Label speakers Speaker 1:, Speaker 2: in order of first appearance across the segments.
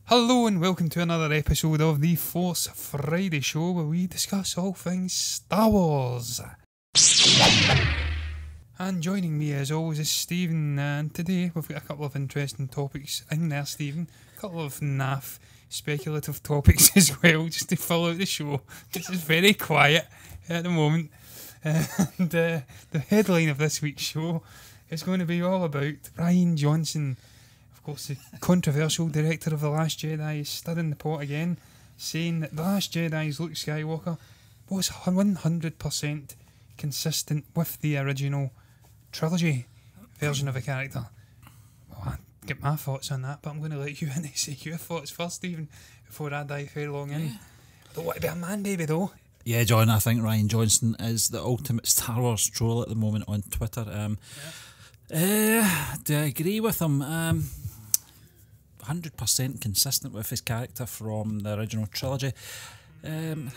Speaker 1: Hello and welcome to another episode of the Force Friday show where we discuss all things Star Wars. And joining me as always is Stephen, and today we've got a couple of interesting topics in there, Stephen. A couple of naff speculative topics as well, just to fill out the show. This is very quiet at the moment. And the headline of this week's show is going to be all about Rian Johnson. Of course, the controversial director of The Last Jedi is stirring the pot again, saying that The Last Jedi's Luke Skywalker was 100% consistent with the original trilogy version of the character. Well, I get my thoughts on that, but I'm going to let you in to say your thoughts first, Stephen, before I dive very long in. I don't want to be a man baby though.
Speaker 2: Yeah, John, I think Rian Johnson is the ultimate Star Wars troll at the moment on Twitter. Do I agree with him? 100% consistent with his character from the original trilogy.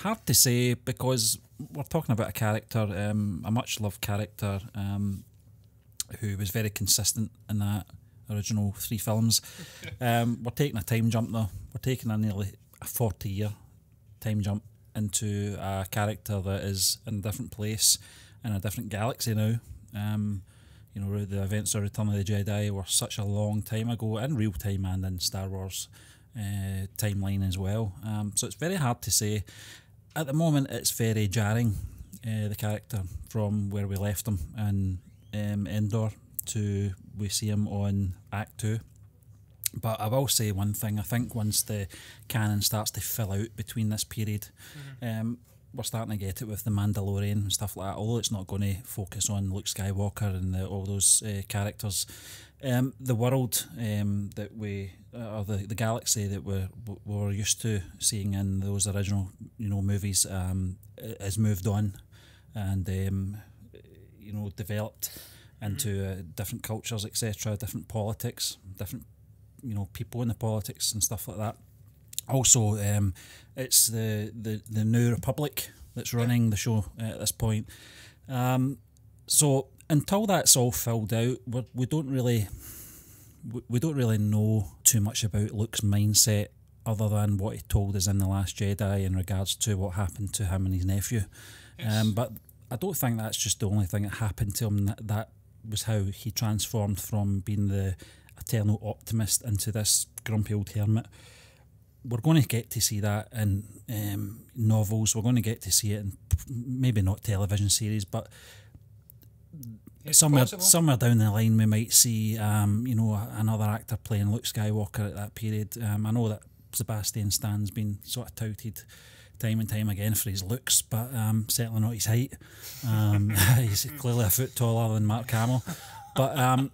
Speaker 2: Hard to say, because we're talking about a character, a much loved character, who was very consistent in that original 3 films. We're taking a time jump though. We're taking a nearly a 40-year time jump into a character that is in a different place, in a different galaxy now. You know, the events of Return of the Jedi were such a long time ago, in real time and in Star Wars timeline as well. So it's very hard to say. At the moment, it's very jarring, the character, from where we left him in Endor to we see him on Act 2. But I will say one thing, I think once the canon starts to fill out between this period, we're starting to get it with the Mandalorian and stuff like that, although it's not going to focus on Luke Skywalker and all those characters. The world that we, or the galaxy that we're used to seeing in those original, movies, has moved on and developed into different cultures, etc., different politics, different people in the politics and stuff like that. Also, it's the New Republic that's running the show at this point. So until that's all filled out, we don't really know too much about Luke's mindset, other than what he told us in The Last Jedi in regards to what happened to him and his nephew. Yes. But I don't think that's just the only thing that happened to him. That was how he transformed from being the eternal optimist into this grumpy old hermit. We're going to get to see that in novels. We're going to get to see it in maybe not television series, but somewhere down the line we might see another actor playing Luke Skywalker at that period. I know that Sebastian Stan's been sort of touted time and time again for his looks, but certainly not his height. He's clearly a foot taller than Mark Hamill, but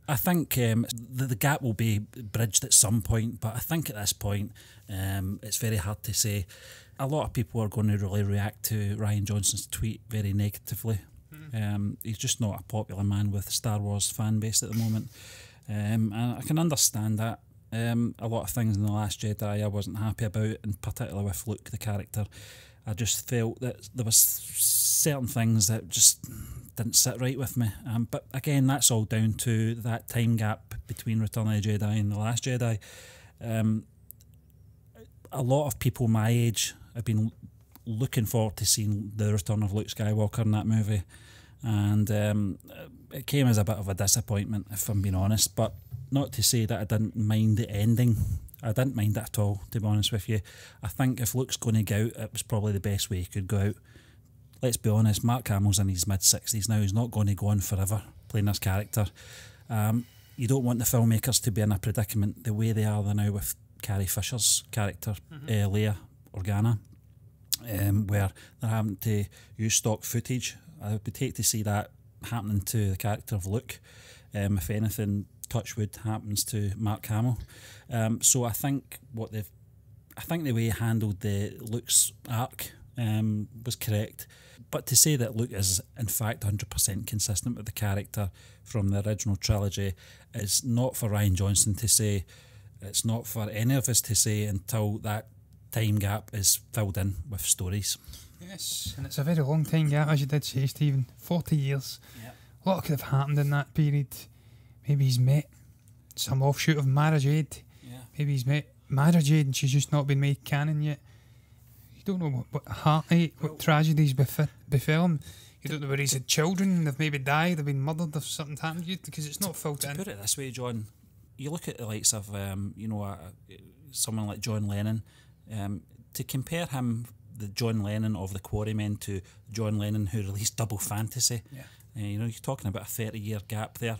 Speaker 2: I think the gap will be bridged at some point, but I think at this point it's very hard to say. A lot of people are going to really react to Rian Johnson's tweet very negatively. He's just not a popular man with the Star Wars fan base at the moment, and I can understand that. A lot of things in The Last Jedi I wasn't happy about, in particular with Luke the character. I just felt that there was certain things that just didn't sit right with me. But again, that's all down to that time gap between Return of the Jedi and The Last Jedi. A lot of people my age have been looking forward to seeing the return of Luke Skywalker in that movie, and it came as a bit of a disappointment, if I'm being honest. But not to say that I didn't mind the ending. I didn't mind it at all, to be honest with you. I think if Luke's going to go out, it was probably the best way he could go out. Let's be honest, Mark Hamill's in his mid-60s now. He's not going to go on forever playing this character. You don't want the filmmakers to be in a predicament the way they are now with Carrie Fisher's character, Leia Organa, where they're having to use stock footage. I would hate to see that happening to the character of Luke. If anything, touch wood, happens to Mark Hamill. So I think the way he handled the Luke's arc was correct. But to say that Luke is in fact 100% consistent with the character from the original trilogy is not for Rian Johnson to say. It's not for any of us to say until that time gap is filled in with stories.
Speaker 1: Yes, and it's a very long time gap, as you did say, Stephen. 40 years. Yep. A lot could have happened in that period. Maybe he's met some offshoot of Mara Jade. Yeah. Maybe he's met Mara Jade, and she's just not been made canon yet. You don't know what heartache, what tragedies befell him. You don't know where he's had children, they've maybe died, they've been murdered, if something happened to you, because it's not filled in.
Speaker 2: To put it this way, John, you look at the likes of, someone like John Lennon, to compare him, the John Lennon of the Quarrymen, to John Lennon who released Double Fantasy, you're talking about a 30-year gap there,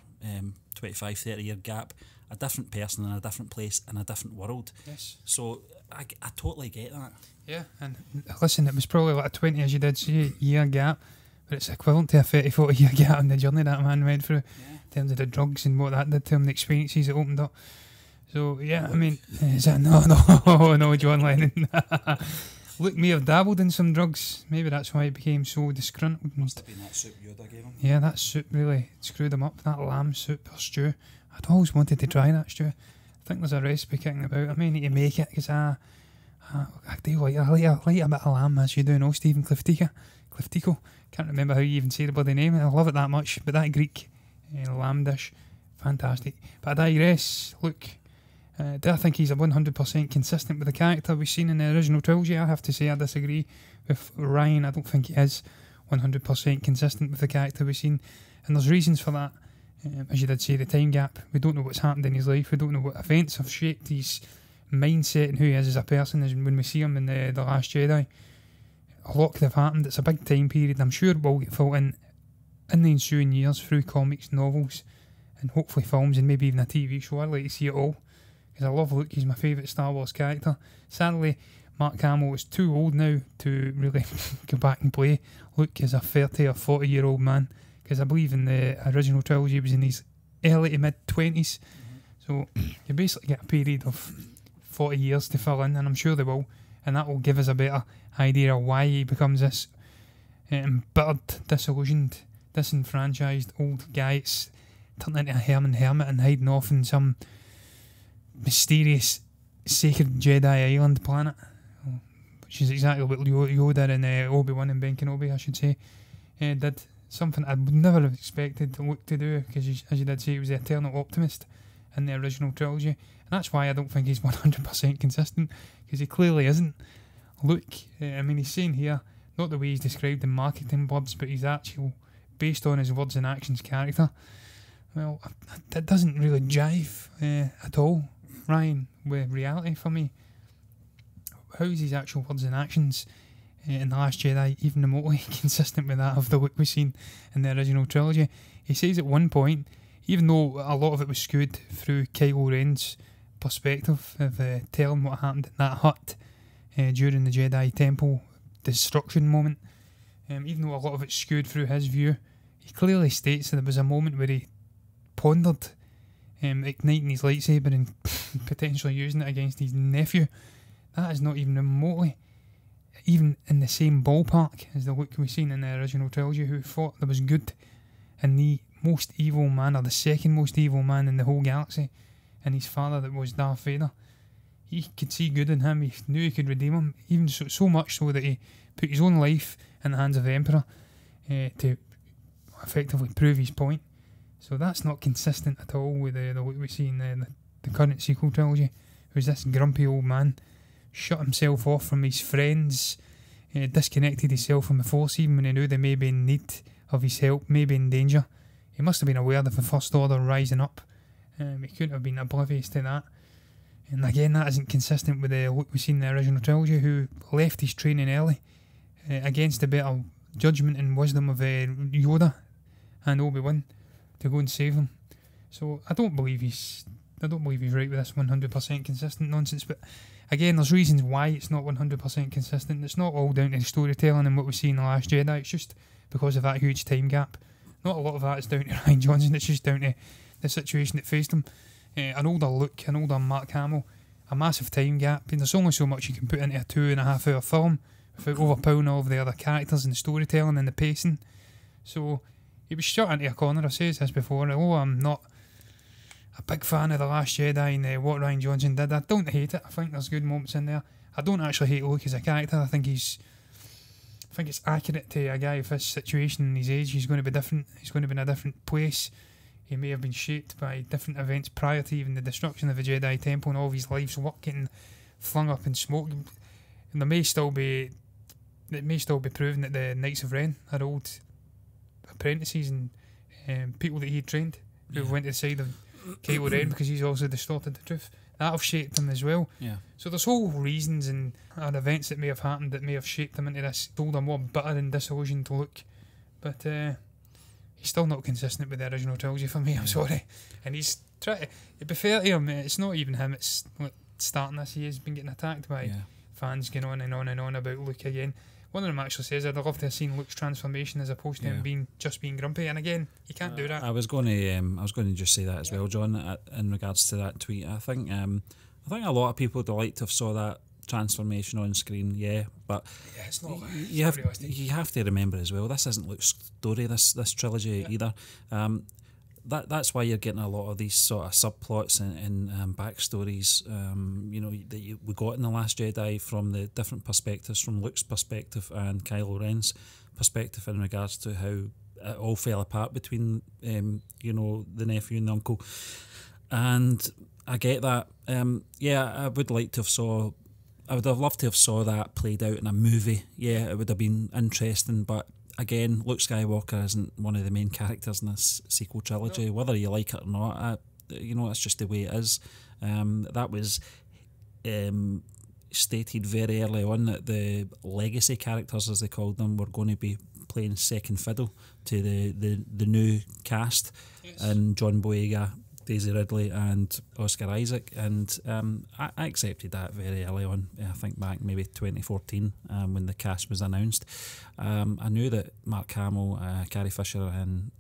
Speaker 2: 25, 30-year gap, a different person in a different place in a different world.
Speaker 1: Yes.
Speaker 2: So I totally get that.
Speaker 1: Yeah, and listen, it was probably like a 20, as you did say, year gap, but it's equivalent to a 30, 40 year gap in the journey that man went through, in terms of the drugs and what that did to him, the experiences it opened up. So, yeah, I mean, is that, no, John Lennon. Look, may have dabbled in some drugs. Maybe that's why he became so disgruntled.
Speaker 2: Must have been that soup Yoda gave him.
Speaker 1: Yeah, that soup really screwed him up, that lamb soup or stew. I'd always wanted to try that stew. I think there's a recipe kicking about. I may need to make it, because I do like a bit of lamb, as you do know, Stephen Cliftico. Can't remember how you even say the bloody name. I love it that much. But that Greek lamb dish, fantastic. But I digress. Look, do I think he's 100% consistent with the character we've seen in the original trilogy? I have to say I disagree with Ryan. I don't think he is 100% consistent with the character we've seen. And there's reasons for that. As you did say, the time gap. We don't know what's happened in his life. We don't know what events have shaped his mindset and who he is as a person. As when we see him in the Last Jedi, a lot could have happened. It's a big time period. I'm sure it will get filled in the ensuing years through comics, novels, and hopefully films, and maybe even a TV show. I'd like to see it all, because I love Luke. He's my favourite Star Wars character. Sadly, Mark Hamill is too old now to really go back and play Luke as a 30 or 40 year old man, because I believe in the original trilogy he was in his early to mid 20s. So you basically get a period of 40 years to fill in, and I'm sure they will, and that will give us a better idea of why he becomes this embittered, disillusioned, disenfranchised old guy. It's turned into a hermit and hiding off in some mysterious sacred Jedi island planet, which is exactly what Yoda and Obi-Wan and Ben Kenobi, I should say, did. Something I would never have expected Luke to do, because as you did say, he was the eternal optimist in the original trilogy, and that's why I don't think he's 100% consistent, because he clearly isn't. Luke, I mean, he's saying here, not the way he's described in marketing blurбs, but he's actual, based on his words and actions, character. Well, that doesn't really jive at all, Ryan, with reality for me. How is his actual words and actions in The Last Jedi even remotely consistent with that of the Luke we've seen in the original trilogy? He says at one point, even though a lot of it was skewed through Kylo Ren's perspective of telling what happened in that hut during the Jedi Temple destruction moment, even though a lot of it's skewed through his view, he clearly states that there was a moment where he pondered igniting his lightsaber and potentially using it against his nephew. That is not even remotely even in the same ballpark as the Luke we've seen in the original trilogy, who thought there was good in the most evil man, or the second most evil man in the whole galaxy, and his father that was Darth Vader. He could see good in him, he knew he could redeem him, even so much so that he put his own life in the hands of the Emperor to effectively prove his point. So that's not consistent at all with the Luke we see in the current sequel trilogy, who's this grumpy old man, shut himself off from his friends, disconnected himself from the Force even when he knew they may be in need of his help, maybe in danger. He must have been aware of the First Order rising up. He couldn't have been oblivious to that. And again, that isn't consistent with the Luke we've seen in the original trilogy, who left his training early against the better judgment and wisdom of Yoda and Obi-Wan to go and save them. So I don't believe he's right with this 100% consistent nonsense. But again, there's reasons why it's not 100% consistent. It's not all down to the storytelling and what we see in The Last Jedi. It's just because of that huge time gap. Not a lot of that is down to Rian Johnson. It's just down to the situation that faced him. An older Luke, an older Mark Hamill, a massive time gap, and there's only so much you can put into a 2.5 hour film without overpowering all of the other characters and the storytelling and the pacing. So he was shut into a corner. I've said this before, although I'm not a big fan of The Last Jedi and what Rian Johnson did, I don't hate it. I think there's good moments in there. I don't actually hate Luke as a character. I think it's accurate to a guy of his situation and his age. He's going to be different. He's going to be in a different place. he may have been shaped by different events prior to even the destruction of the Jedi Temple and all of his life's work getting flung up in smoke. And it may still be proven that the Knights of Ren are old apprentices and people that he trained who went to the side of Kylo Ren because he's also distorted the truth. That have shaped him as well.
Speaker 2: Yeah.
Speaker 1: So there's whole reasons and events that may have happened that may have shaped him into this, told a more bitter and disillusioned look. But he's still not consistent with the original trilogy for me, I'm sorry. And he's trying to be fair to him, it's not even him, it's like starting this, he has been getting attacked by fans going on and on and on about Luke again. One of them actually says, I'd love to have seen Luke's transformation as opposed to him being grumpy. And again, you can't do that.
Speaker 2: I was going to just say that as well, John, in regards to that tweet. I think a lot of people would like to have saw that transformation on screen, but
Speaker 1: it's not.
Speaker 2: You have to remember as well, this isn't Luke's story, this trilogy either. That's why you're getting a lot of these sort of subplots and backstories, that we got in The Last Jedi from the different perspectives, from Luke's perspective and Kylo Ren's perspective in regards to how it all fell apart between, the nephew and the uncle. And I get that. I would like to have I would have loved to have saw that played out in a movie. Yeah, it would have been interesting, but again, Luke Skywalker isn't one of the main characters in this sequel trilogy, whether you like it or not. It's just the way it is. That was stated very early on that the legacy characters, as they called them, were going to be playing second fiddle to the new cast, and John Boyega, Daisy Ridley and Oscar Isaac, and I accepted that very early on. I think back maybe 2014 when the cast was announced. I knew that Mark Hamill, Carrie Fisher and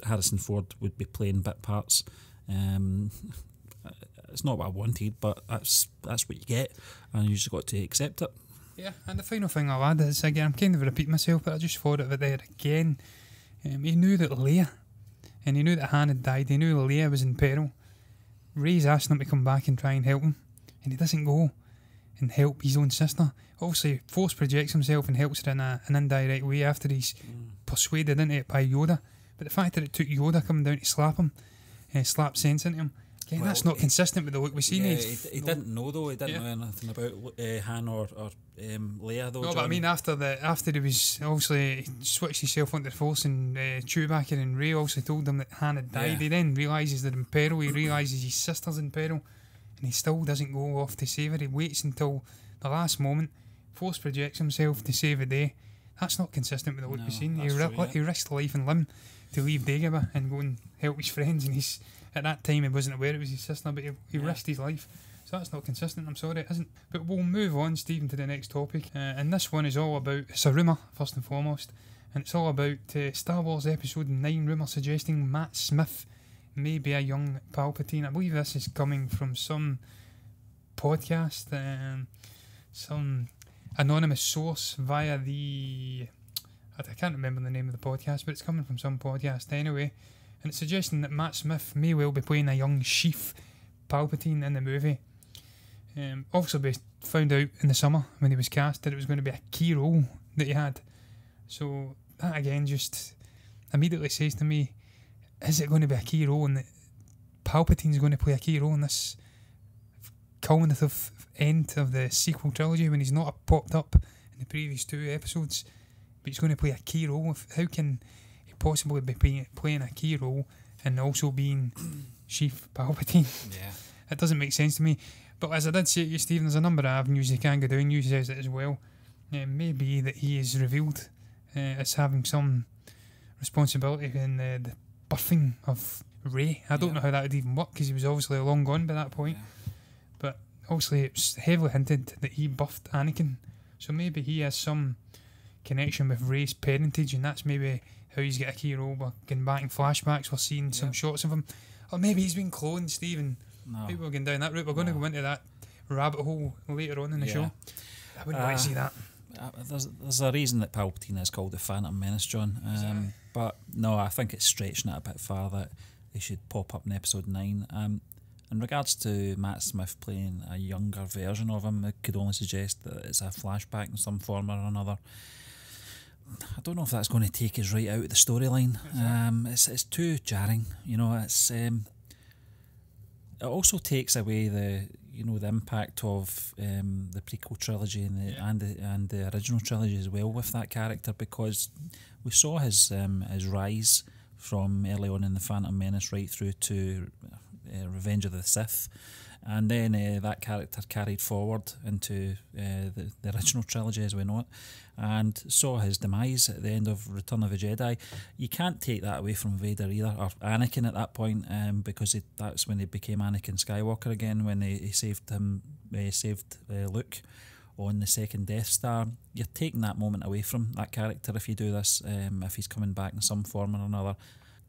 Speaker 2: Harrison Ford would be playing bit parts. It's not what I wanted, but that's what you get, and you just got to accept it.
Speaker 1: Yeah, and the final thing I'll add is, again, I'm kind of repeating myself, but I just thought of it there again. He knew that Leia, and he knew that Han had died. He knew Leia was in peril. Rey's asking him to come back and try and help him, and he doesn't go and help his own sister. Obviously, Force projects himself and helps her in an indirect way after he's persuaded into it by Yoda. But the fact that it took Yoda coming down to slap him, slap sense into him, again, that's not consistent with the look we've seen.
Speaker 2: He didn't know though. He didn't know anything about Han or Leia though.
Speaker 1: No, but I mean after he was obviously he switched himself onto the Force, and Chewbacca and Rey also told him that Han had died. He then realises they're in peril. He realises his sister's in peril, and he still doesn't go off to save her. He waits until the last moment. Force projects himself to save the day. That's not consistent with the look we've seen. He risked life and limb to leave Dagobah and go and help his friends, and he's at that time he wasn't aware it was his sister, but he risked his life. So that's not consistent, I'm sorry, it isn't. But we'll move on, Stephen, to the next topic. And this one is all about, it's a rumour, first and foremost, and it's all about Star Wars Episode 9 rumour suggesting Matt Smith may be a young Palpatine. I believe this is coming from some podcast, some anonymous source via the... I can't remember the name of the podcast, but it's coming from some podcast anyway. And it's suggesting that Matt Smith may well be playing a young Sheev Palpatine in the movie. Obviously, we found out in the summer when he was cast that it was going to be a key role that he had. So that again just immediately says to me, is it going to be a key role, and that Palpatine's going to play a key role in this culminative end of the sequel trilogy when he's not popped up in the previous 2 episodes, but he's going to play a key role? How can he possibly be playing a key role and also being Sheev Palpatine?
Speaker 2: Yeah,
Speaker 1: it doesn't make sense to me. But as I did say to you, Stephen, there's a number of avenues he can go down. You says it as well. It may be that he is revealed as having some responsibility in the birthing of Rey. I don't know how that would even work, because he was obviously long gone by that point. But obviously it's heavily hinted that he birthed Anakin, so maybe he has some connection with Rey's parentage, and that's maybe how he's got a key role. We're getting back in flashbacks, we're seeing some shots of him, or maybe he's been cloned, Stephen. Maybe we're going down that route. We're going to go into that rabbit hole later on in the show. I wouldn't like to see that.
Speaker 2: There's a reason that Palpatine is called the Phantom Menace, John. But no, I think it's stretching it a bit far that he should pop up in episode 9. In regards to Matt Smith playing a younger version of him, it could only suggest that it's a flashback in some form or another. I don't know if that's going to take us right out of the storyline. It's too jarring, you know. It also takes away the impact of the prequel trilogy and the original trilogy as well with that character, because we saw his rise from early on in the Phantom Menace right through to Revenge of the Sith, and then that character carried forward into the original trilogy as we know it, and saw his demise at the end of Return of the Jedi. You can't take that away from Vader either, or Anakin at that point, because that's when he became Anakin Skywalker again, when he saved Luke on the second Death Star. You're taking that moment away from that character if you do this, if he's coming back in some form or another.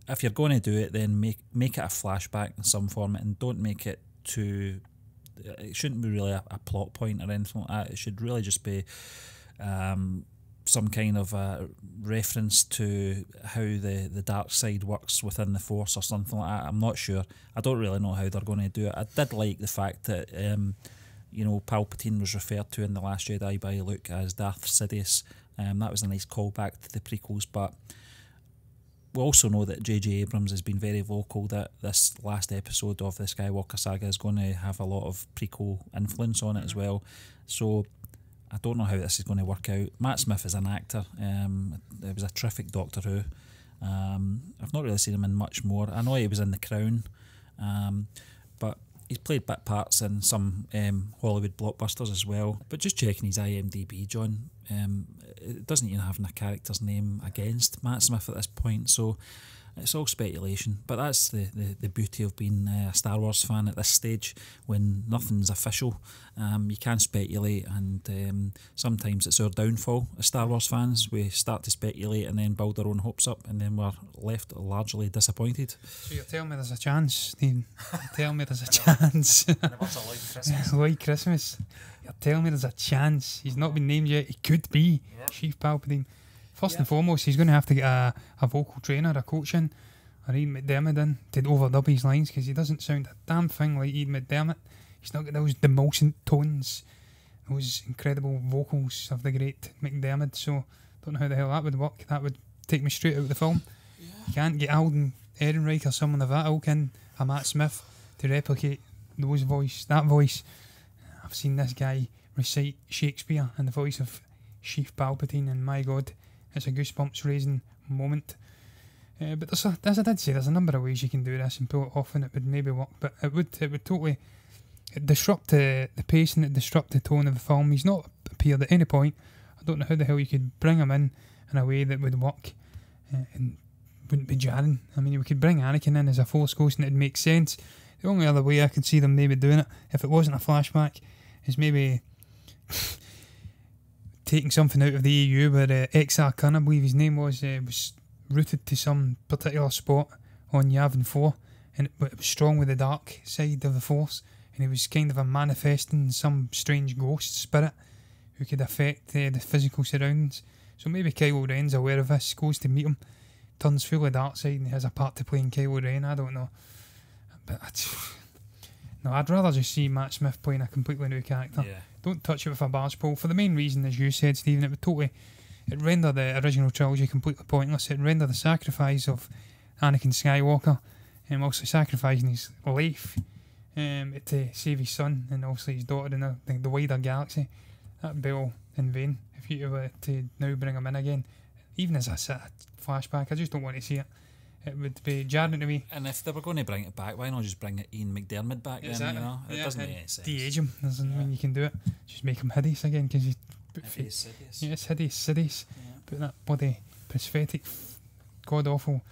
Speaker 2: If you're going to do it, then make it a flashback in some form, and don't make it too... It shouldn't be really a plot point or anything like that. It should really just be some kind of a reference to how the dark side works within the Force or something like that. I'm not sure. I don't really know how they're going to do it. I did like the fact that Palpatine was referred to in The Last Jedi by Luke as Darth Sidious. That was a nice callback to the prequels, but we also know that J.J. Abrams has been very vocal that this last episode of the Skywalker saga is going to have a lot of prequel influence on it as well. So I don't know how this is going to work out. Matt Smith is an actor. He was a terrific Doctor Who. I've not really seen him in much more. I know he was in The Crown, but he's played bit parts in some Hollywood blockbusters as well. But just checking his IMDb, John, it doesn't even have a character's name against Matt Smith at this point, so it's all speculation. But that's the beauty of being a Star Wars fan at this stage, when nothing's official. You can speculate, and sometimes it's our downfall as Star Wars fans. We start to speculate and then build our own hopes up, and then we're left largely disappointed.
Speaker 1: So you're telling me there's a chance, Stephen? You're telling me there's a chance? Like Christmas. You're telling me there's a chance. He's not been named yet. He could be Chief Palpatine. First and foremost, he's going to have to get a vocal trainer, a coach in, or Ian McDermott in, to overdub his lines, because he doesn't sound a damn thing like Ian McDermott. He's not got those demulcent tones, those incredible vocals of the great McDermott. So don't know how the hell that would work. That would take me straight out of the film. You can't get Alden Ehrenreich or someone of that ilk in, a Matt Smith, to replicate that voice. I've seen this guy recite Shakespeare in the voice of Chief Palpatine, and my God, it's a goosebumps raising moment. But as I did say, there's a number of ways you can do this and pull it off, and it would maybe work. But it would totally disrupt the pace, and it disrupt the tone of the film. He's not appeared at any point. I don't know how the hell you could bring him in a way that would work and wouldn't be jarring. I mean, we could bring Anakin in as a Force ghost and it'd make sense. The only other way I could see them maybe doing it, if it wasn't a flashback, is maybe taking something out of the EU where Exar Kun, I believe his name was rooted to some particular spot on Yavin 4, and it was strong with the dark side of the Force, and he was kind of a manifesting some strange ghost spirit who could affect the physical surroundings. So maybe Kylo Ren's aware of this, goes to meet him, turns full of dark side, and he has a part to play in Kylo Ren. I don't know. But I'd rather just see Matt Smith playing a completely new character. Yeah. Don't touch it with a barge pole, for the main reason, as you said, Stephen, it rendered the original trilogy completely pointless. It rendered the sacrifice of Anakin Skywalker, and also sacrificing his life to save his son and obviously his daughter in the wider galaxy. That'd be all in vain if you were to now bring him in again. Even as a flashback, I just don't want to see it. It would be jarring to me. And
Speaker 2: if they were going to bring it back, why not just bring Ian McDermott back then? You know? It doesn't make any sense.
Speaker 1: De-age him. Doesn't mean you can do it. Just make him hideous again, because he's...
Speaker 2: Sidious.
Speaker 1: Yeah, it's hideous. Put that bloody pathetic, god-awful,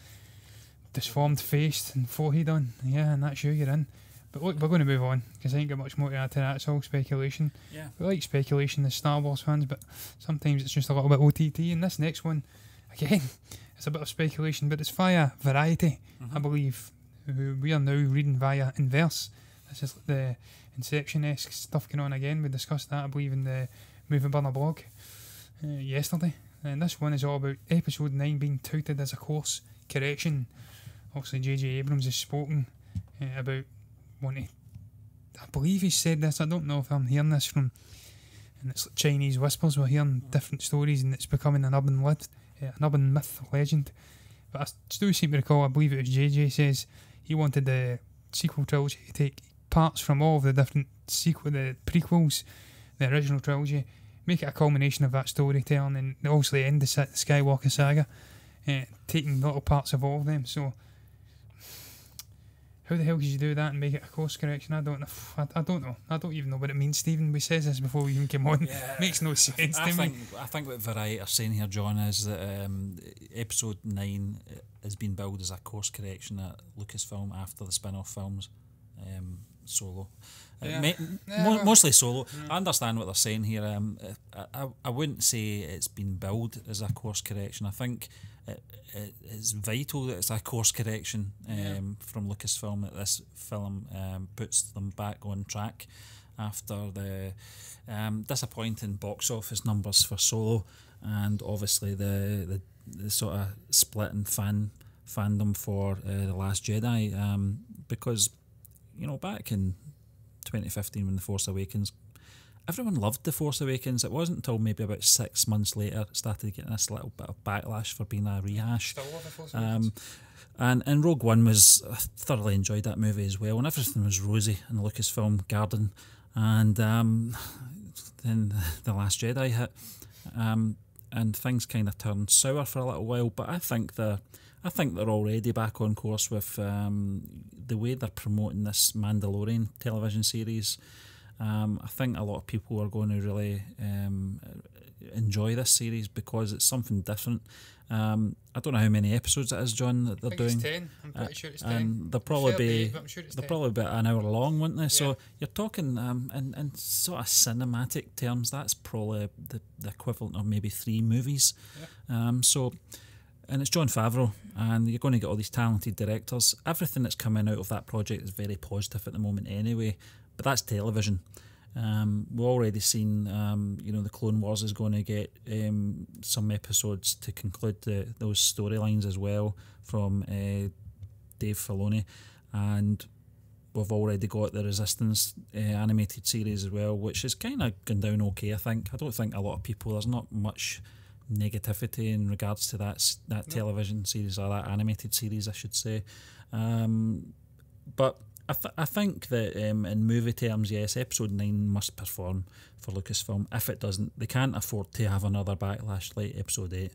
Speaker 1: disformed face and forehead on. Yeah, and that's you're in. But look, we're going to move on, because I ain't got much more to add to that. It's all speculation. Yeah. We like speculation as Star Wars fans, but sometimes it's just a little bit OTT. And this next one, again, it's a bit of speculation, but it's via Variety, I believe. We are now reading via Inverse. This is the Inception-esque stuff going on again. We discussed that, I believe, in the Movie Burner blog yesterday. And this one is all about Episode 9 being touted as a course correction. Obviously, J.J. Abrams has spoken about wanting... I believe he said this. I don't know if I'm hearing this from and it's like Chinese whispers. We're hearing different stories, and it's becoming an urban myth, legend. But I still seem to recall, I believe it was JJ says he wanted the sequel trilogy to take parts from all of the different the prequels, the original trilogy, make it a culmination of that storytelling, and obviously end the Skywalker saga, taking little parts of all of them. So how the hell could you do that and make it a course correction? I don't know. I don't know. I don't even know what it means, Stephen. We says this before we even came on. Yeah, makes no sense to me.
Speaker 2: I think what Variety are saying here, John, is that Episode 9 has been billed as a course correction at Lucasfilm after the spin-off films, Solo. Mostly Solo. I understand what they're saying here. I wouldn't say it's been billed as a course correction. I think it's vital that it's a course correction from Lucasfilm, that this film puts them back on track after the disappointing box office numbers for Solo, and obviously the sort of split in fandom for The Last Jedi, because back in 2015 when The Force Awakens, everyone loved The Force Awakens. It wasn't until maybe about 6 months later it started getting this little bit of backlash for being a rehash.
Speaker 1: Still love The Force Awakens.
Speaker 2: And Rogue One I thoroughly enjoyed that movie as well, and everything was rosy in the Lucasfilm garden. And then The Last Jedi hit, and things kind of turned sour for a little while. But I think they're already back on course with the way they're promoting this Mandalorian television series. I think a lot of people are going to really enjoy this series because it's something different. I don't know how many episodes it is, John, that they're doing.
Speaker 1: It's 10. I'm pretty sure it's 10.
Speaker 2: And they'll probably be about an hour long, won't they? Yeah. So you're talking in sort of cinematic terms, that's probably the equivalent of maybe 3 movies. Yeah. And it's Jon Favreau, and you're going to get all these talented directors. Everything that's coming out of that project is very positive at the moment anyway, but that's television. We've already seen, the Clone Wars is going to get some episodes to conclude those storylines as well from Dave Filoni, and we've already got the Resistance animated series as well, which is kind of gone down okay, I think. I don't think a lot of people, there's not much negativity in regards to that television series, or that animated series I should say, but I think that in movie terms, yes, Episode 9 must perform for Lucasfilm. If it doesn't, they can't afford to have another backlash like Episode 8. It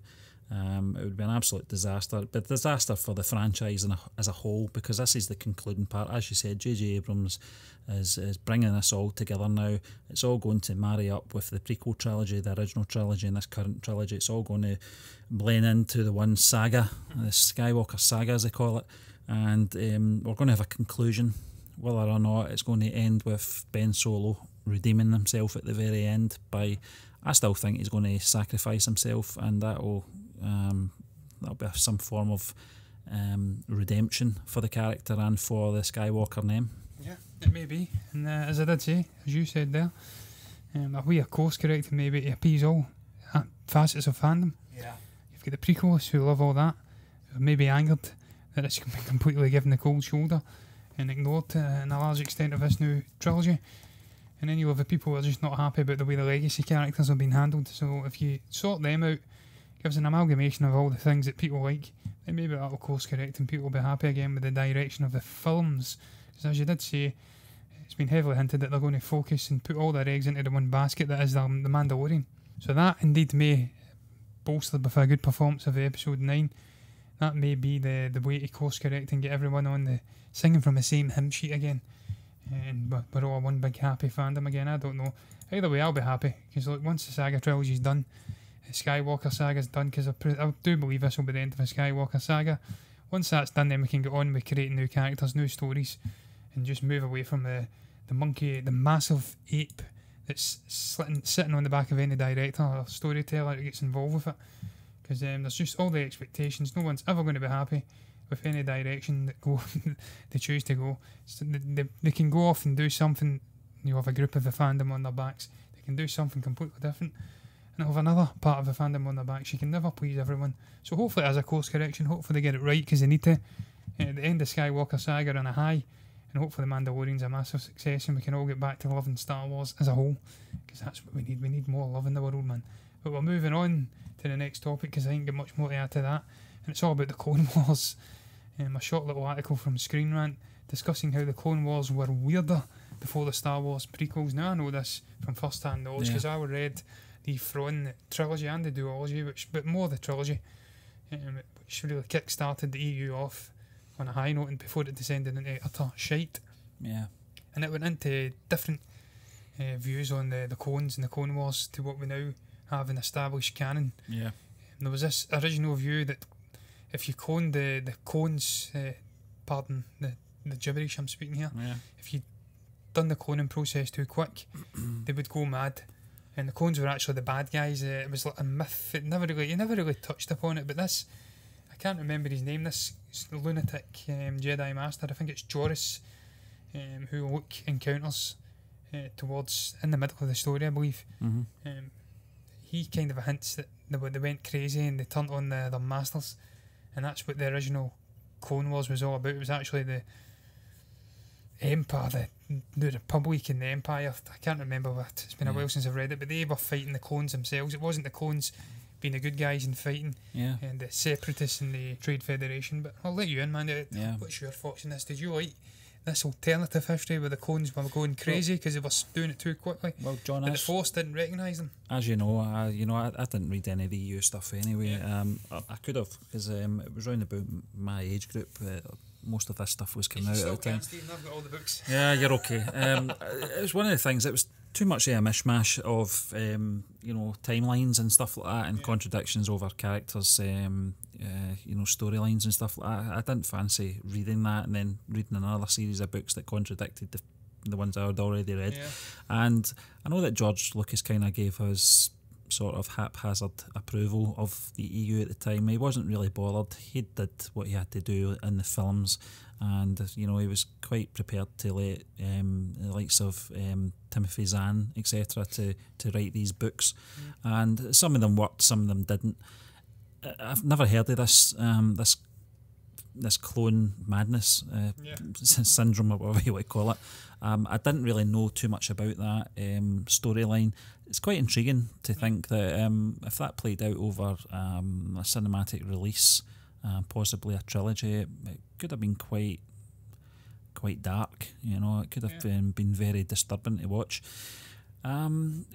Speaker 2: would be an absolute disaster, but disaster for the franchise as a whole, because this is the concluding part. As you said, J.J. Abrams is bringing this all together now. It's all going to marry up with the prequel trilogy, the original trilogy, and this current trilogy. It's all going to blend into the one saga, the Skywalker saga as they call it, and we're going to have a conclusion. Whether or not it's going to end with Ben Solo redeeming himself at the very end I still think he's going to sacrifice himself, and that'll be some form of redemption for the character and for the Skywalker name.
Speaker 1: Yeah, it may be. And as I did say, as you said there, a way of course correcting maybe to appease all facets of fandom.
Speaker 2: Yeah.
Speaker 1: You've got the prequels who love all that, who may be angered that it's completely given the cold shoulder and ignored in a large extent of this new trilogy. And then you'll have the people who are just not happy about the way the legacy characters have been handled. So if you sort them out, gives an amalgamation of all the things that people like, then maybe that'll course correct and people will be happy again with the direction of the films. Because as you did say, it's been heavily hinted that they're going to focus and put all their eggs into the one basket that is the Mandalorian. So that indeed may, bolstered with a good performance of Episode 9, that may be the way to course correct and get everyone on the singing from the same hymn sheet again, and we're all one big happy fandom again. I don't know. Either way, I'll be happy, because look, once the saga trilogy's done, the Skywalker saga's done, because I do believe this will be the end of the Skywalker saga. Once that's done, then we can get on with creating new characters, new stories, and just move away from the monkey, the massive ape that's sitting on the back of any director or storyteller that gets involved with it. Because there's just all the expectations. No one's ever going to be happy with any direction that they choose to go. So they can go off and do something. You have a group of the fandom on their backs. They can do something completely different, and they'll have another part of the fandom on their backs. You can never please everyone. So hopefully, as a course correction, hopefully they get it right, because they need to. At the end of Skywalker saga on a high, and hopefully Mandalorian's a massive success and we can all get back to loving Star Wars as a whole, because that's what we need. We need more love in the world, man. But we're moving on to the next topic because I ain't got much more to add to that, and it's all about the Clone Wars. A short little article from Screen Rant discussing how the Clone Wars were weirder before the Star Wars prequels. Now I know this from first hand knowledge because I read the from the trilogy and the duology, but more the trilogy, which really kick-started the EU off on a high note and before it descended into utter shite.
Speaker 2: Yeah.
Speaker 1: And it went into different views on the clones and the Clone Wars to what we now have in established canon.
Speaker 2: Yeah.
Speaker 1: And there was this original view that if you cloned the clones, pardon the gibberish I'm speaking here, if you'd done the cloning process too quick, they would go mad. And the clones were actually the bad guys. It was like a myth. You never really touched upon it. But this, I can't remember his name. This lunatic Jedi Master, I think it's Joris, who Luke encounters towards in the middle of the story, I believe. He kind of hints that they went crazy and they turned on their masters, and that's what the original Clone Wars was all about. It was actually the Empire, the Republic and the Empire. I can't remember what. It's been a while since I've read it, but they were fighting the clones themselves. It wasn't the clones being the good guys and fighting, and the Separatists and the Trade Federation. But I'll let you in, man. What's your thoughts on this? Did you like this alternative history where the clones were going crazy because they were doing it too quickly?
Speaker 2: Well, John,
Speaker 1: and the Force didn't recognise them.
Speaker 2: As you know, I didn't read any of the EU stuff anyway. I could have, because it was round about my age group. Most of this stuff was coming out at the time.
Speaker 1: Stephen, I've got all the books.
Speaker 2: Yeah, you're okay. It was one of the things. It was too much of a mishmash of timelines and stuff like that, and contradictions over characters, storylines and stuff like that. I didn't fancy reading that and then reading another series of books that contradicted the ones I had already read. And I know that George Lucas kind of gave us sort of haphazard approval of the EU at the time. He wasn't really bothered. He did what he had to do in the films, and he was quite prepared to let the likes of Timothy Zahn, etc., to write these books. And some of them worked, some of them didn't. I've never heard of this clone madness syndrome, or whatever you want to call it. I didn't really know too much about that storyline. It's quite intriguing to think that if that played out over a cinematic release, possibly a trilogy, it could have been quite dark. It could have been very disturbing to watch. Going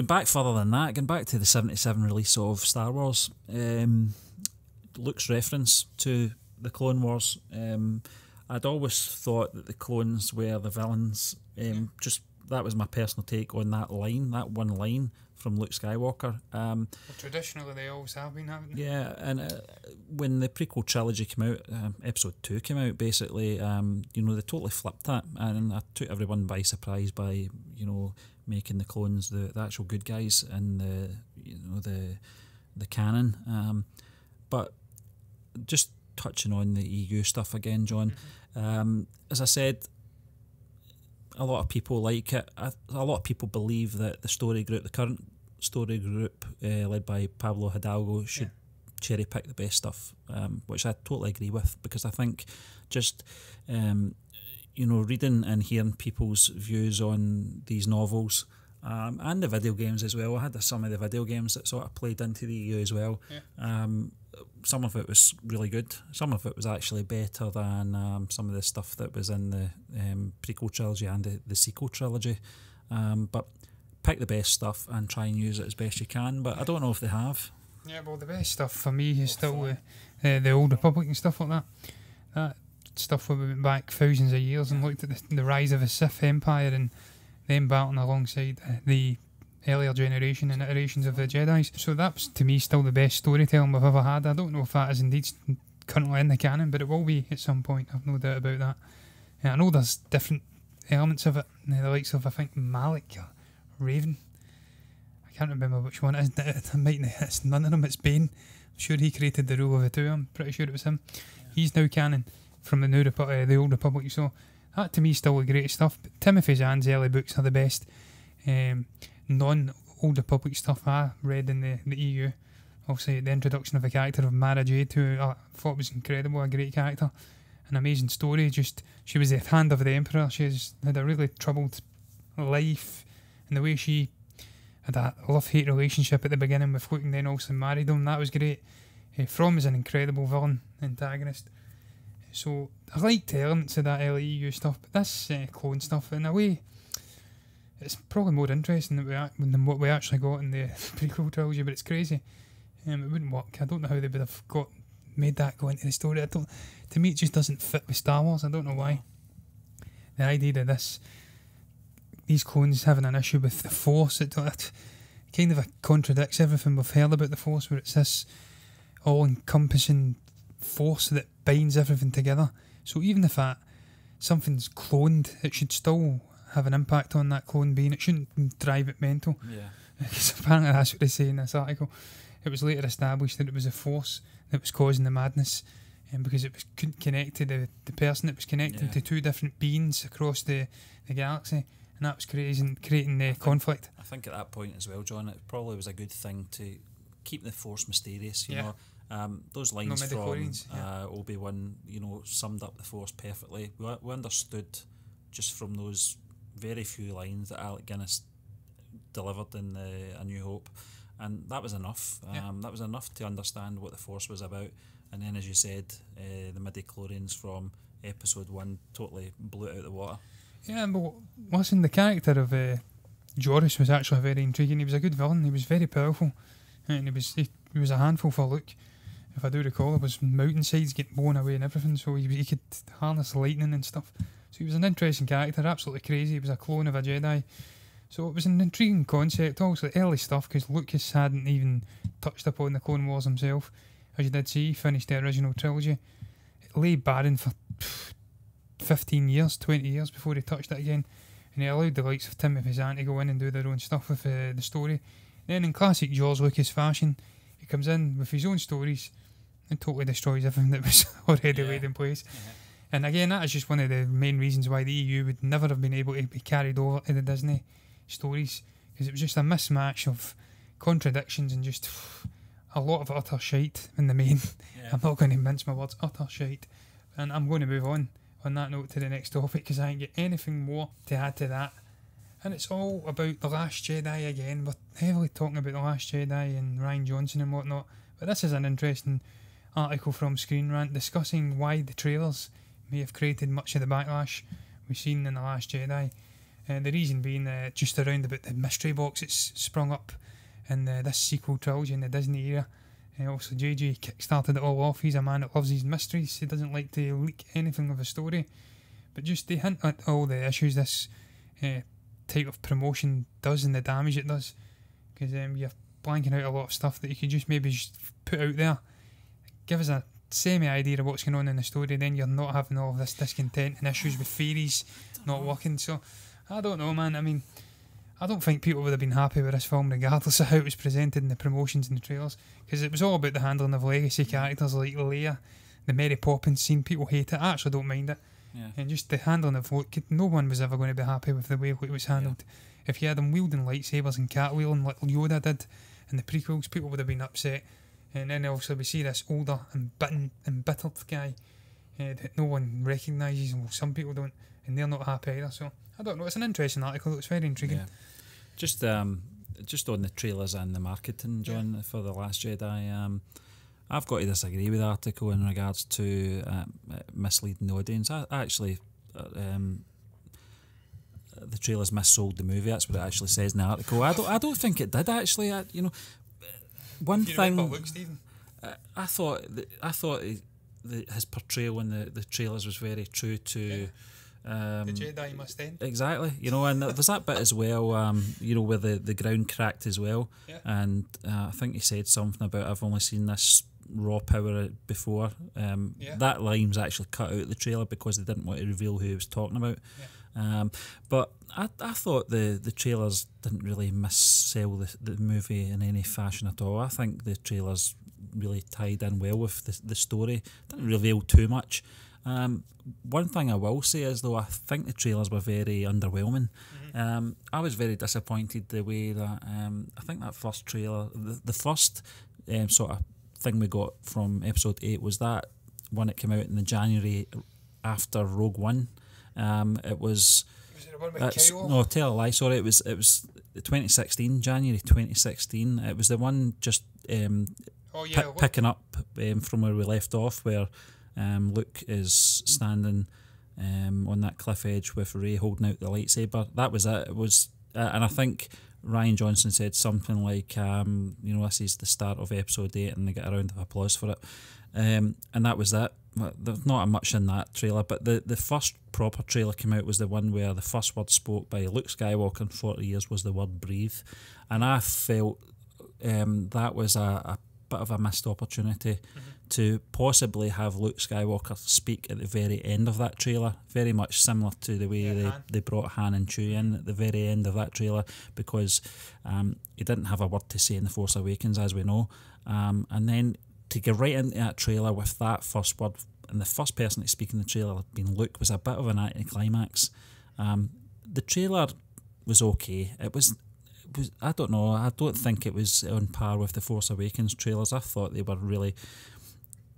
Speaker 2: back further than that, going back to the 1977 release of Star Wars, Luke's reference to the Clone Wars, I'd always thought that the clones were the villains. Just that was my personal take on that one line from Luke Skywalker.
Speaker 1: Well, traditionally they always have been, haven't they?
Speaker 2: Yeah, and when the prequel trilogy came out, episode 2 came out, basically, they totally flipped that, and I took everyone by surprise by, making the clones the actual good guys in the canon. But just touching on the EU stuff again, John, as I said, a lot of people like it. A lot of people believe that the current story group led by Pablo Hidalgo should cherry pick the best stuff, which I totally agree with, because I think just reading and hearing people's views on these novels, and the video games as well. I had some of the video games that sort of played into the EU as well. Some of it was really good. Some of it was actually better than some of the stuff that was in the prequel trilogy and the sequel trilogy. But pick the best stuff and try and use it as best you can. But I don't know if they have.
Speaker 1: Yeah, well, the best stuff for me is still the Old Republic and stuff like that. That stuff where we went back thousands of years and looked at the rise of the Sith Empire and them battling alongside the earlier generation and iterations of the Jedi's. So that's, to me, still the best storytelling we've ever had. I don't know if that is indeed currently in the canon, but it will be at some point. I've no doubt about that. I know there's different elements of it, the likes of, I think, Malik or Raven. I can't remember which one it is. It's none of them. It's Bane. I'm sure he created the rule of the two. I'm pretty sure it was him. He's now canon from the Old Republic. So that, to me, is still the greatest stuff. But Timothy Zahn's early books are the best. Non-Old Republic stuff I read in the EU. Obviously, the introduction of the character of Mara Jade, who I thought was incredible, a great character. an amazing story. Just she was the hand of the Emperor. Had a really troubled life, and the way she had a love-hate relationship at the beginning with Luke, and then also married him. That was great. From is an incredible villain antagonist. So I liked elements of that LEU stuff, but this clone stuff, in a way, it's probably more interesting than what we actually got in the prequel trilogy. But it's crazy. It wouldn't work. I don't know how they would have made that go into the story. To me, it just doesn't fit with Star Wars. I don't know why. The idea of these clones having an issue with the Force, it kind of contradicts everything we've heard about the Force, where it's this all-encompassing force that binds everything together. So even if something's cloned, it should still have an impact on that clone being. It shouldn't drive it mental.
Speaker 2: Yeah.
Speaker 1: Because apparently that's what they say in this article. It was later established that it was a force that was causing the madness, because it was connected, the person that was connecting to two different beings across the galaxy, and that was creating the conflict.
Speaker 2: I think at that point as well, John, it probably was a good thing to keep the Force mysterious, you know. Those lines from Obi-Wan, you know, summed up the Force perfectly. We understood just from those very few lines that Alec Guinness delivered in A New Hope, and that was enough. That was enough to understand what the Force was about. And then, as you said, the midi-chlorians from Episode 1 totally blew it out of the water. Yeah,
Speaker 1: but listen, the character of Joris was actually very intriguing. He was a good villain. He was very powerful, and he was a handful for Luke. If I do recall, it was mountainsides getting blown away and everything, so he could harness lightning and stuff. So he was an interesting character, absolutely crazy. He was a clone of a Jedi. So it was an intriguing concept, also early stuff, because Lucas hadn't even touched upon the Clone Wars himself. As you did see, he finished the original trilogy. It lay barren for 15 years, 20 years before he touched it again. And he allowed the likes of Timothy Zahn to go in and do their own stuff with the story. Then in classic George Lucas fashion, he comes in with his own stories and totally destroys everything that was already laid in place. And again, that is just one of the main reasons why the EU would never have been able to be carried over to the Disney stories, because it was just a mismatch of contradictions and just a lot of utter shite in the main. I'm not going to mince my words, utter shite. And I'm going to move on that note to the next topic, because I ain't get anything more to add to that. And it's all about The Last Jedi again. We're heavily talking about The Last Jedi and Rian Johnson and whatnot, but this is an interesting article from Screen Rant discussing why the trailers may have created much of the backlash we've seen in The Last Jedi. The reason being just around about the mystery box that's sprung up in this sequel trilogy in the Disney era. Also, JJ kickstarted it all off. He's a man that loves his mysteries. He doesn't like to leak anything of a story. But just to hint at all the issues this type of promotion does and the damage it does. Because you're blanking out a lot of stuff that you could just maybe just put out there. Give us a semi-idea of what's going on in the story, then you're not having all of this discontent and issues with theories not working. So, I don't know, man. I mean, I don't think people would have been happy with this film regardless of how it was presented in the promotions and the trailers, because it was all about the handling of legacy characters like Leia, the Mary Poppins scene. People hate it. I actually don't mind it. And just the handling of Luke, no one was ever going to be happy with the way it was handled. If you had him wielding lightsabers and cartwheeling like Yoda did in the prequels, people would have been upset. And then also we see this older and embittered guy that no one recognises, and some people don't, and they're not happy either. So I don't know. It's an interesting article. It's very intriguing.
Speaker 2: Just on the trailers and the marketing, John, for The Last Jedi, I've got to disagree with the article in regards to misleading the audience. I actually, the trailers missold the movie. That's what it actually says in the article. I don't think it did actually. One thing,
Speaker 1: Luke, Stephen?
Speaker 2: I thought his portrayal in the trailers was very true to
Speaker 1: the Jedi must end.
Speaker 2: Exactly, and there's that bit as well, where the ground cracked as well, and I think he said something about, I've only seen this raw power before. That line was actually cut out of the trailer because they didn't want to reveal who he was talking about. But I thought the trailers didn't really missell the movie in any fashion at all. I think the trailers really tied in well with the story. Didn't reveal too much. One thing I will say is, though, I think the trailers were very underwhelming. I was very disappointed the way that I think that first trailer, the first sort of thing we got from episode 8 was that one that came out in the January after Rogue One. It was.
Speaker 1: Was it the one with Kylo?
Speaker 2: No, tell a lie. Sorry, it was 2016, January 2016. It was the one just picking up from where we left off, where Luke is standing on that cliff edge with Rey holding out the lightsaber. That was it. It was, and I think Rian Johnson said something like, this is the start of episode 8, and they get a round of applause for it. And that was it. There's not much in that trailer, but the first proper trailer came out was the one where the first word spoke by Luke Skywalker in 40 years was the word breathe. And I felt that was a bit of a missed opportunity to possibly have Luke Skywalker speak at the very end of that trailer, very much similar to the way they brought Han and Chewie in at the very end of that trailer, because he didn't have a word to say in The Force Awakens, as we know. And then to get right into that trailer with that first word, and the first person to speak in the trailer being Luke, was a bit of an anticlimax. The trailer was okay. It was I don't know. I don't think it was on par with the Force Awakens trailers. I thought they were really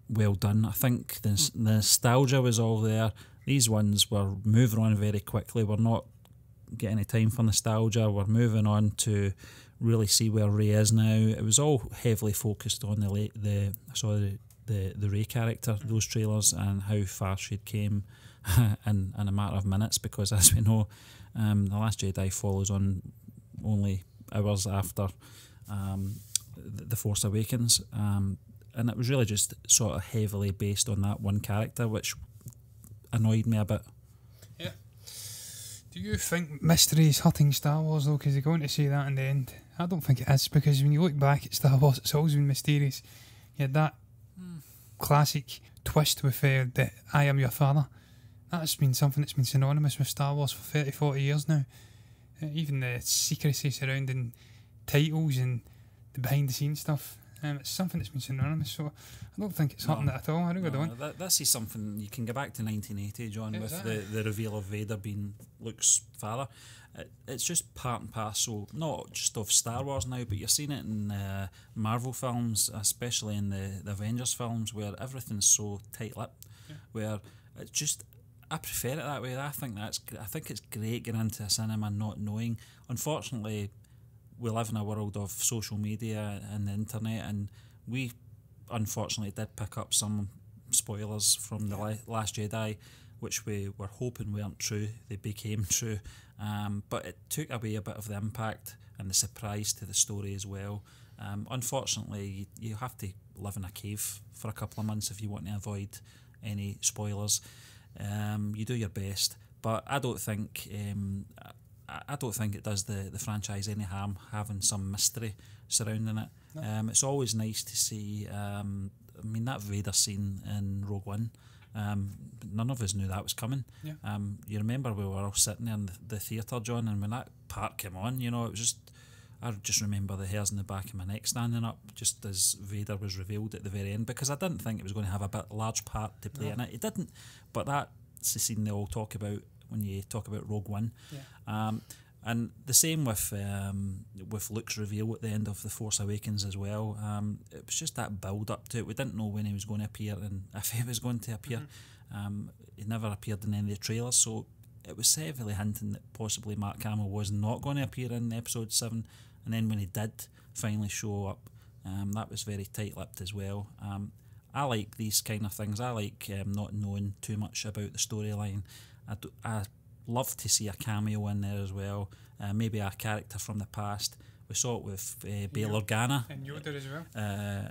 Speaker 2: well done. I think the nostalgia was all there. These ones were moving on very quickly. We're not getting any time for nostalgia. We're moving on to really see where Rey is now. It was all heavily focused on the Rey character, those trailers, and how far she'd came in a matter of minutes, because as we know, The Last Jedi follows on only hours after The Force Awakens, and it was really just sort of heavily based on that one character, which annoyed me a bit.
Speaker 1: Yeah. Do you think mystery is hurting Star Wars though? Because they're going to say that in the end. I don't think it is, because when you look back at Star Wars, it's always been mysterious. You had that classic twist with the I am your father. That's been something that's been synonymous with Star Wars for 30, 40 years now. Even the secrecy surrounding titles and the behind the scenes stuff. It's something that's been synonymous, so I don't think it's hurting it at all. I really don't.
Speaker 2: This is something you can go back to 1980, John, with the reveal of Vader being Luke's father. It's just part and parcel, not just of Star Wars now, but you're seeing it in Marvel films, especially in the Avengers films, where everything's so tight-lipped, where it's just, I prefer it that way. I think it's great getting into a cinema not knowing. Unfortunately, we live in a world of social media and the internet, and we unfortunately did pick up some spoilers from The Last Jedi, which we were hoping weren't true. They became true, but it took away a bit of the impact and the surprise to the story as well. Unfortunately, you have to live in a cave for a couple of months if you want to avoid any spoilers. You do your best, but I don't think it does the franchise any harm having some mystery surrounding it. No. It's always nice to see. That Vader scene in Rogue One. None of us knew that was coming. Yeah. You remember we were all sitting there in the theatre, John, and when that part came on, it was just. I just remember the hairs in the back of my neck standing up just as Vader was revealed at the very end, because I didn't think it was going to have a large part to play in it. It didn't, but that's the scene they all talk about when you talk about Rogue One. Yeah. And the same with Luke's reveal at the end of The Force Awakens as well. It was just that build up to it. We didn't know when he was going to appear and if he was going to appear. He never appeared in any of the trailers, so it was heavily hinting that possibly Mark Hamill was not going to appear in Episode 7. And then when he did finally show up, that was very tight-lipped as well. I like these kind of things. I like not knowing too much about the storyline. I love to see a cameo in there as well. Maybe a character from the past. We saw it with Bail Organa.
Speaker 1: And Yoda as well.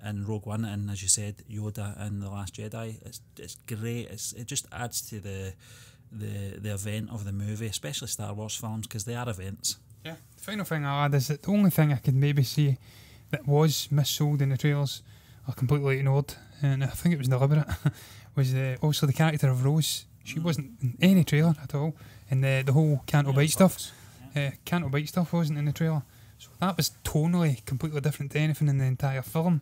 Speaker 2: In Rogue One, and as you said, Yoda in The Last Jedi. It's great. It just adds to the event of the movie, especially Star Wars films, because they are events.
Speaker 1: Yeah. The final thing I'll add is that the only thing I could maybe see that was missold in the trailers or completely ignored, and I think it was deliberate, was also the character of Rose. She wasn't in any trailer at all, and the whole Canto Bite stuff. Canto Bite stuff wasn't in the trailer, so that was tonally completely different to anything in the entire film,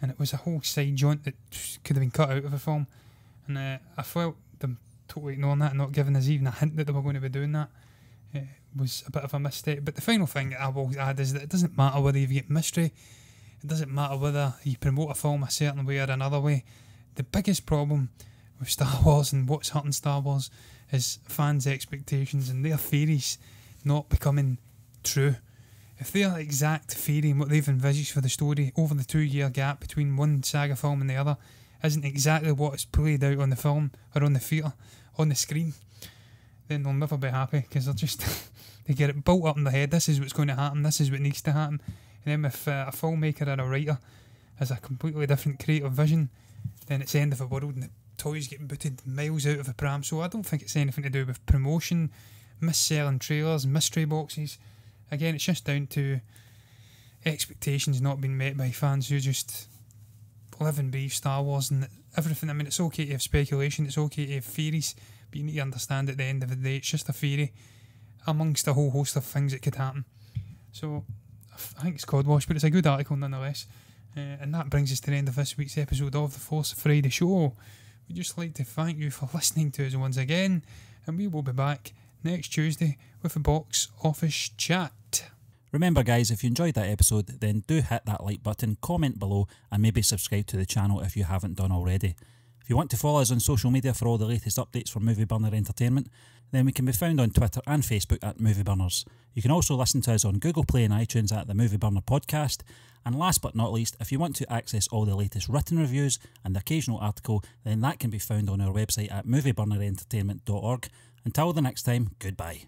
Speaker 1: and it was a whole side joint that could have been cut out of the film, and I felt them totally ignoring that and not giving us even a hint that they were going to be doing that. Was a bit of a mistake. But the final thing I will add is that it doesn't matter whether you get mystery, it doesn't matter whether you promote a film a certain way or another way. The biggest problem with Star Wars and what's hurting Star Wars is fans' expectations and their theories not becoming true. If their exact theory and what they've envisaged for the story over the 2-year gap between one saga film and the other isn't exactly what is played out on the film or on the theatre, on the screen, then they'll never be happy, because they're just they get it built up in their head. This is what's going to happen, this is what needs to happen. And then if a filmmaker or a writer has a completely different creative vision, then it's the end of the world and the toys getting booted miles out of the pram. So I don't think it's anything to do with promotion, mis-selling trailers, mystery boxes. Again, it's just down to expectations not being met by fans who just live and breathe Star Wars and everything. I mean, it's okay to have speculation, it's okay to have theories, but you need to understand at the end of the day, it's just a theory amongst a whole host of things that could happen. So, I think it's Codwash, but it's a good article nonetheless. And that brings us to the end of this week's episode of the Force Friday show. We'd just like to thank you for listening to us once again, and we will be back next Tuesday with a box office chat.
Speaker 2: Remember guys, if you enjoyed that episode, then do hit that like button, comment below, and maybe subscribe to the channel if you haven't done already. If you want to follow us on social media for all the latest updates from Movie Burner Entertainment, then we can be found on Twitter and Facebook at Movie Burners. You can also listen to us on Google Play and iTunes at the Movie Burner Podcast. And last but not least, if you want to access all the latest written reviews and the occasional article, then that can be found on our website at movieburnerentertainment.org. Until the next time, goodbye.